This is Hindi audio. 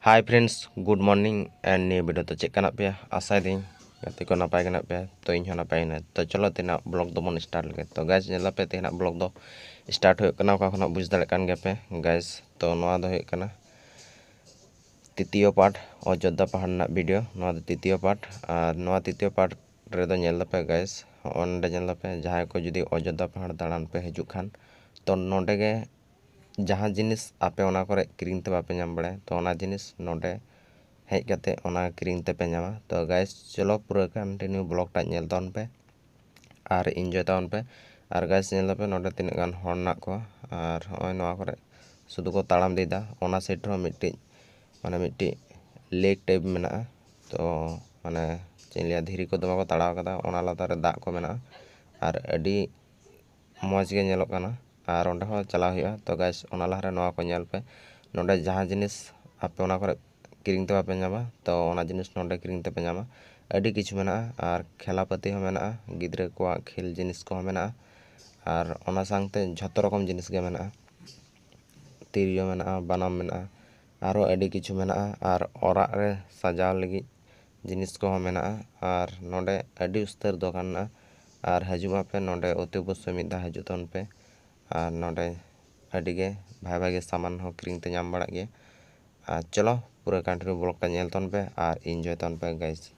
hi friends good morning and knee video तो चेक करना पे आशा दी गति को नपाय करना पे तो इन नपाय ना तो चलो तेना ब्लॉग दो मन स्टार्ट लगे तो गैस नेला पे तेना ब्लॉग दो स्टार्ट हो कना का खना बुझ दाड़े कान गे पे गैस तो नोआ दो हो कना तृतीय पार्ट अयोध्या पहाड़ ना वीडियो नोआ दो तृतीय पार्ट और नोआ तृतीय पार्ट रे दो नेला पे गैस ओंडे नेला पे जहां को जुदी अयोध्या पहाड़ दाड़ान पे हिजु खान तो नोंडे गे जहां जिनिस आपे ओना करे किरिंग ते बापे नाम बड़े तो ओना जिनिस नोंडे हेज कते ओना किरिंग ते पे नामा तो गाइस चलो पूरा कंटिन्यू ब्लॉग टा नेल तावन पे और एंजॉय तावन पे और गाइस नेल पे नोंडे तिना गान हॉर्न ना को और होय नोआ करे सुदु को ताड़ाम देदा ओना साइड रो मिट्टी मिट्टी लेक टाइप मेना तो माने चेलिया धीरी को दमा को ताड़ाव कदा ओना लातारे दा को मेना और अडी मौज गे नेलो काना और ओंडे हो चलाव हुआ तो गाइस ओना लहरे नोआ को नेल पे नोंडे जहां जिनिस आपे ओना करे किरिंग ते बापे नामा तो ओना जिनिस नोंडे किरिंग ते पे नामा अडी किछु मेना और खेलापाती हो मेना गिद्रे को खेल जिनिस को मेना और ओना सांगते झतो रकम जिनिस गे मेना तिरियो मेना बनाम मेना आरो अडी किछु मेना और ओराग रे सजाव लगी जिनिस को मेना और नोंडे अडी उस्तर दोकान ना और हजुमा पे नोंडे अति अवश्य मिदा हजु तन पे और नोंडे अडी गे भाई भाई सामान हो किरिंग ते नाम बड़ा गे और चलो पूरा कंटिन्यू ब्लॉग टा नेल तन पे और एंजॉय तन पे गाइस